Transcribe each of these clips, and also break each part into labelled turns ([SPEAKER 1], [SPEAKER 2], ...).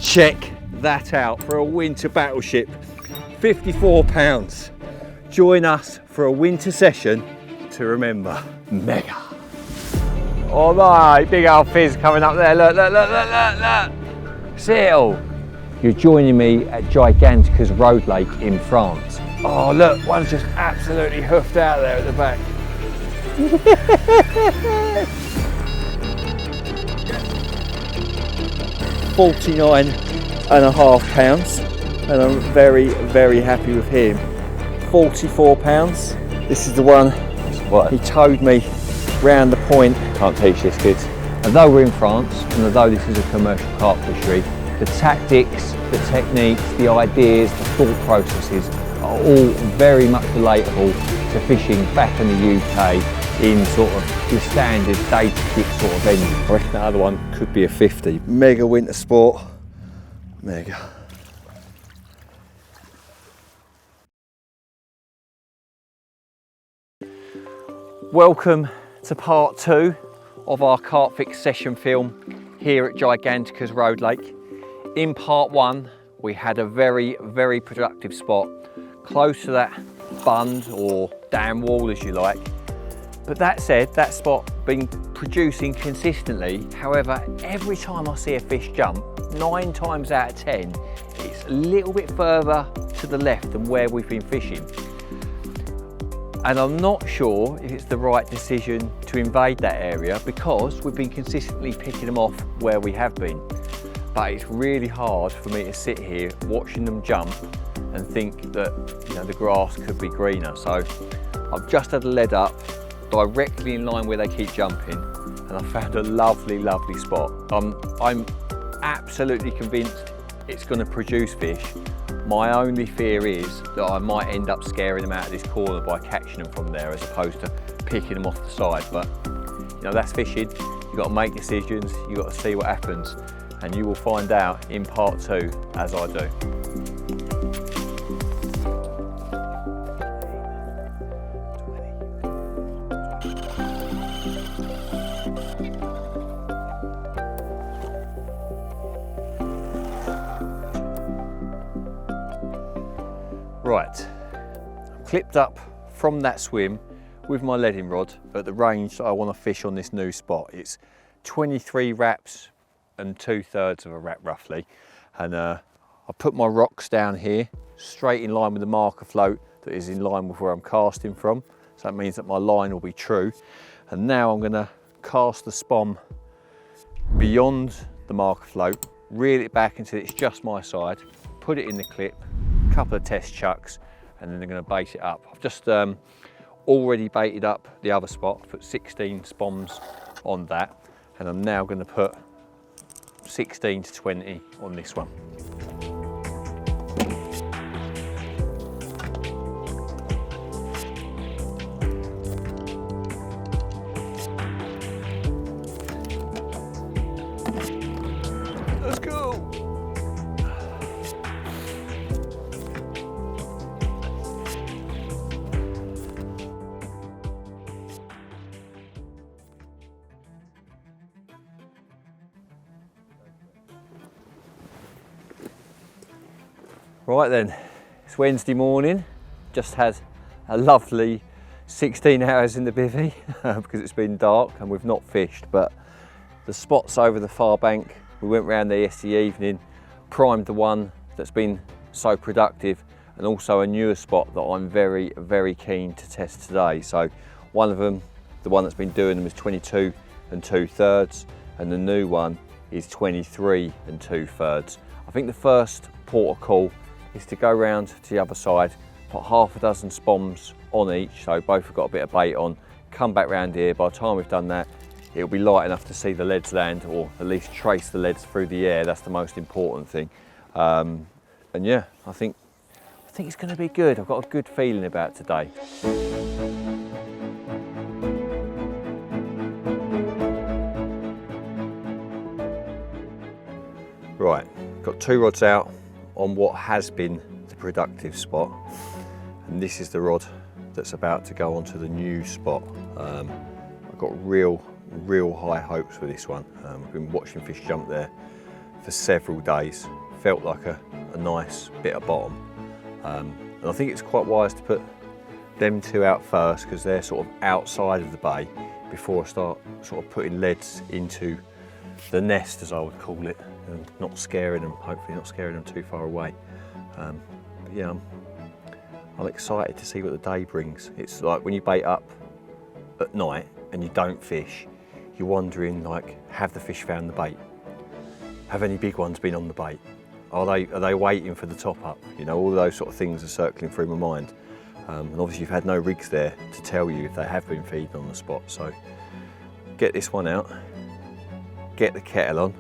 [SPEAKER 1] Check that out for a winter battleship, £54. Join us for a winter session to remember. Mega. All right, big old fizz coming up there. Look, look, look, look, look, look. See it all. You're joining me at Gigantica's road lake in France. Oh look, one's just absolutely hoofed out there at the back. 49.5 pounds, and I'm very, very happy with him. 44 pounds. This is the one he towed me round the point. Can't teach this, kids. Although we're in France, and although this is a commercial carp fishery, the tactics, the techniques, the ideas, the thought processes are all very much relatable to fishing back in the UK in sort of your standard day-to-kit sort of venue. I reckon that other one could be a 50. Mega winter sport. Mega. Welcome to part 2 of our carp fix session film here at Gigantica's Road Lake. In part 1 we had a very, very productive spot close to that bund or dam wall, as you like. But that said, that spot been producing consistently. However, every time I see a fish jump, 9 times out of 10, it's a little bit further to the left than where we've been fishing. And I'm not sure if it's the right decision to invade that area because we've been consistently picking them off where we have been. But it's really hard for me to sit here watching them jump and think that, you know, the grass could be greener. So I've just had a lead up directly in line where they keep jumping, and I found a lovely, lovely spot. I'm absolutely convinced it's going to produce fish. My only fear is that I might end up scaring them out of this corner by catching them from there as opposed to picking them off the side. But you know, that's fishing. You've got to make decisions, you've got to see what happens, and you will find out in part 2 as I do. Right, I'm clipped up from that swim with my leading rod at the range that I want to fish on this new spot. It's 23 wraps and 2/3 of a wrap roughly. And I put my rocks down here, straight in line with the marker float that is in line with where I'm casting from. So that means that my line will be true. And now I'm going to cast the spom beyond the marker float, reel it back until it's just my side, put it in the clip, couple of test chucks, and then they're going to bait it up. I've just already baited up the other spot. I've put 16 spoms on that, and I'm now going to put 16 to 20 on this one. Let's go. Right then, it's Wednesday morning. Just had a lovely 16 hours in the bivvy because it's been dark and we've not fished, but the spots over the far bank, we went round there yesterday evening, primed the one that's been so productive, and also a newer spot that I'm very, very keen to test today. So one of them, the one that's been doing them, is 22 2/3, and the new one is 23 2/3. I think the first port of call is to go round to the other side, put half a dozen spoms on each, so both have got a bit of bait on, come back round here. By the time we've done that, it'll be light enough to see the leads land, or at least trace the leads through the air. That's the most important thing. And yeah, I think it's going to be good. I've got a good feeling about today. Right, got 2 rods out on what has been the productive spot, and this is the rod that's about to go onto the new spot. I've got real high hopes for this one. I've been watching fish jump there for several days. Felt like a nice bit of bottom. And I think it's quite wise to put them two out first because they're sort of outside of the bay before I start sort of putting leads into the nest, as I would call it, and not scaring them, hopefully not scaring them too far away. But yeah, I'm excited to see what the day brings. It's like when you bait up at night and you don't fish, you're wondering, like, have the fish found the bait? Have any big ones been on the bait? Are they waiting for the top up? You know, all those sort of things are circling through my mind. And obviously you've had no rigs there to tell you if they have been feeding on the spot. So get this one out, get the kettle on,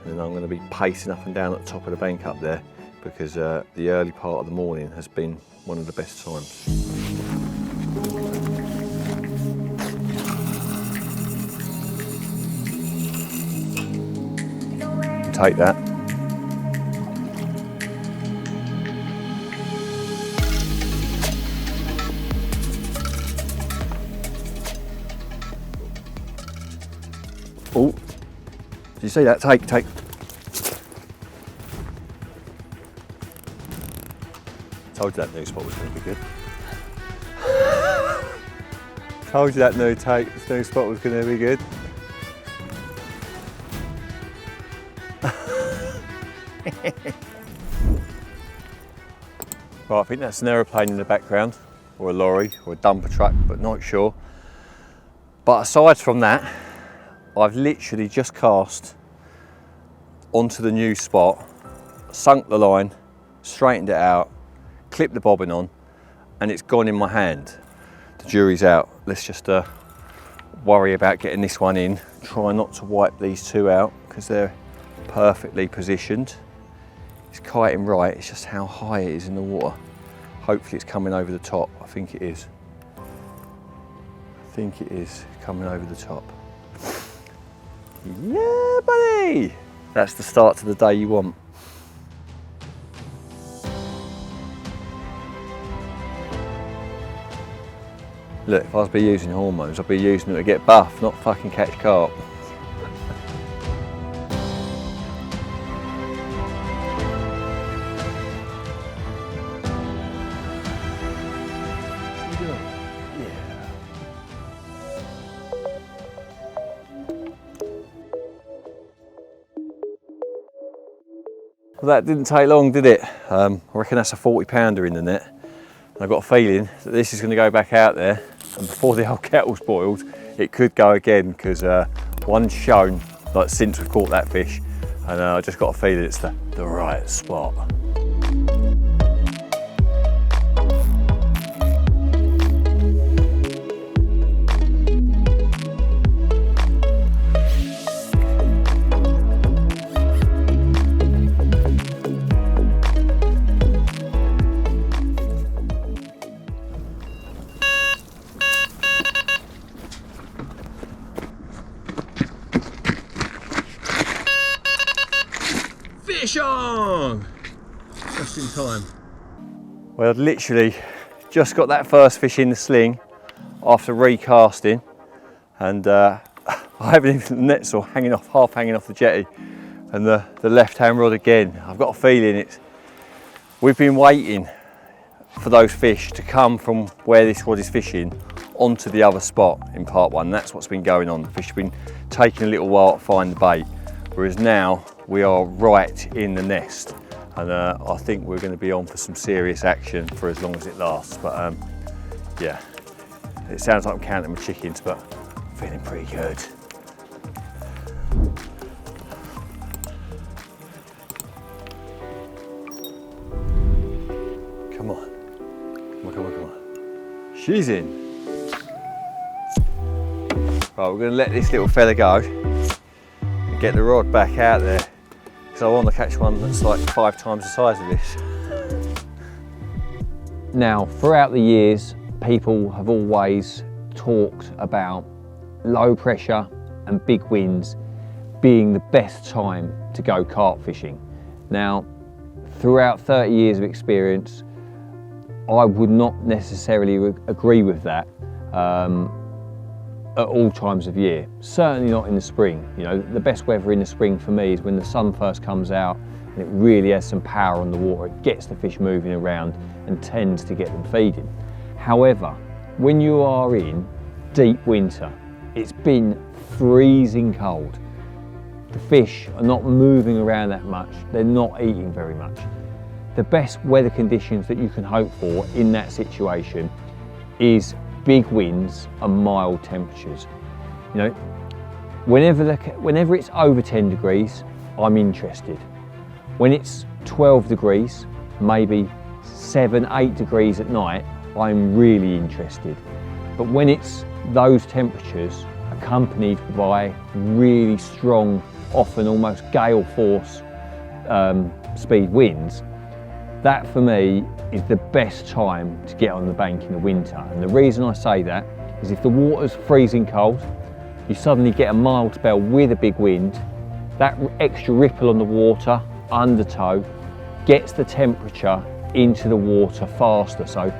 [SPEAKER 1] and then I'm going to be pacing up and down at the top of the bank up there because the early part of the morning has been one of the best times. Take that. Oh, did you see that? Take. Told you that new spot was going to be good. Told you that new spot was going to be good. Right, I think that's an aeroplane in the background, or a lorry, or a dumper truck, but not sure. But aside from that, I've literally just cast onto the new spot, sunk the line, straightened it out, clipped the bobbin on, and it's gone in my hand. The jury's out. Let's just worry about getting this one in. Try not to wipe these two out because they're perfectly positioned. It's kiting right, it's just how high it is in the water. Hopefully it's coming over the top. I think it is. I think it is coming over the top. Yeah, buddy! That's the start to the day you want. Look, if I was using hormones, I'd be using them to get buff, not fucking catch carp. Well, that didn't take long, did it? I reckon that's a 40 pounder in the net. And I've got a feeling that this is going to go back out there, and before the old kettle's boiled, it could go again because one's shown, like, since we've caught that fish, and I just got a feeling it's the right spot. Fish on! Just in time. Well, I'd literally just got that first fish in the sling after recasting, and I haven't even, the net's all hanging off, half hanging off the jetty, and the left hand rod again. I've got a feeling we've been waiting for those fish to come from where this rod is fishing onto the other spot in part one. That's what's been going on. The fish have been taking a little while to find the bait, whereas now we are right in the nest, and I think we're going to be on for some serious action for as long as it lasts. But yeah, it sounds like I'm counting my chickens, but I'm feeling pretty good. Come on. Come on. She's in. Right, we're going to let this little fella go and get the rod back out there, because I want to catch one that's like 5 times the size of this. Now, throughout the years, people have always talked about low pressure and big winds being the best time to go carp fishing. Now, throughout 30 years of experience, I would not necessarily agree with that.
[SPEAKER 2] at all times of year, certainly not in the spring. You know, the best weather in the spring for me is when the sun first comes out and it really has some power on the water. It gets the fish moving around and tends to get them feeding. However, when you are in deep winter, it's been freezing cold. The fish are not moving around that much. They're not eating very much. The best weather conditions that you can hope for in that situation is big winds and mild temperatures. You know, whenever it's over 10 degrees, I'm interested. When it's 12 degrees, maybe 7, 8 degrees at night, I'm really interested. But when it's those temperatures accompanied by really strong, often almost gale force speed winds, that for me is the best time to get on the bank in the winter. And the reason I say that is if the water's freezing cold, you suddenly get a mild spell with a big wind, that extra ripple on the water, undertow, gets the temperature into the water faster. So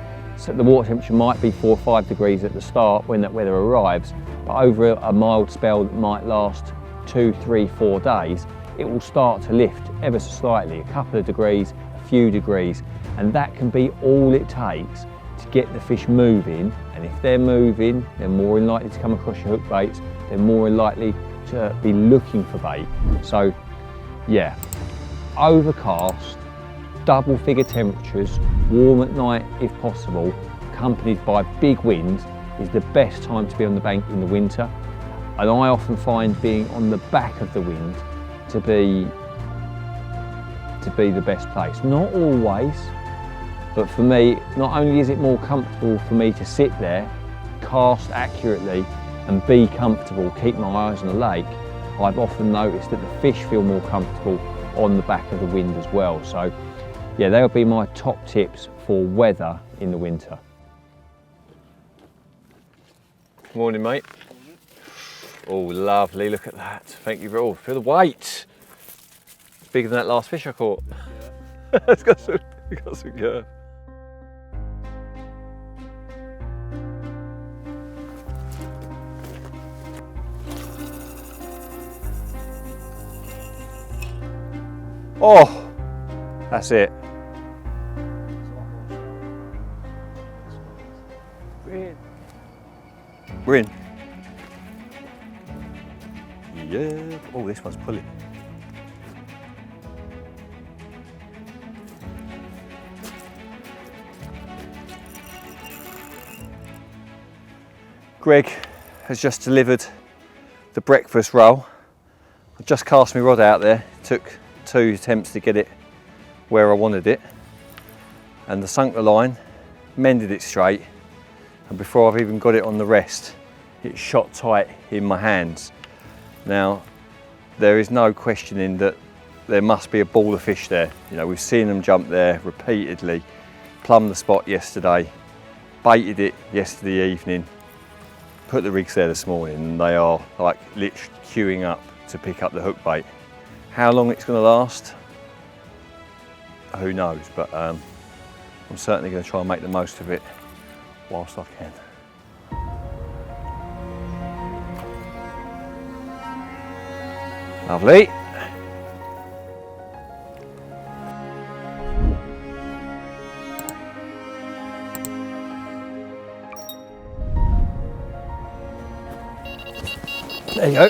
[SPEAKER 2] the water temperature might be 4 or 5 degrees at the start when that weather arrives, but over a mild spell that might last 2, 3, 4 days, it will start to lift ever so slightly, a couple of degrees, a few degrees, and that can be all it takes to get the fish moving. And if they're moving, they're more likely to come across your hook baits, they're more likely to be looking for bait. So yeah, overcast, double figure temperatures, warm at night if possible, accompanied by big winds, is the best time to be on the bank in the winter. And I often find being on the back of the wind to be the best place. Not always, but for me, not only is it more comfortable for me to sit there, cast accurately and be comfortable, keep my eyes on the lake, I've often noticed that the fish feel more comfortable on the back of the wind as well. So yeah, they'll be my top tips for weather in the winter.
[SPEAKER 1] Morning, mate. Oh, lovely, look at that. Thank you very much. Feel the weight. Bigger than that last fish I caught. Yeah. It's got some curve. Oh, that's it. We're in. Yeah. Oh, this one's pulling. Greg has just delivered the breakfast roll. I've just cast my rod out there. Took 2 attempts to get it where I wanted it, and I sunk the line, mended it straight, and before I've even got it on the rest, it shot tight in my hands. Now, there is no questioning that there must be a ball of fish there. You know, we've seen them jump there repeatedly. Plumbed the spot yesterday, baited it yesterday evening, put the rigs there this morning, and they are like literally queuing up to pick up the hook bait. How long it's going to last, who knows, but I'm certainly going to try and make the most of it whilst I can. Lovely. There you go.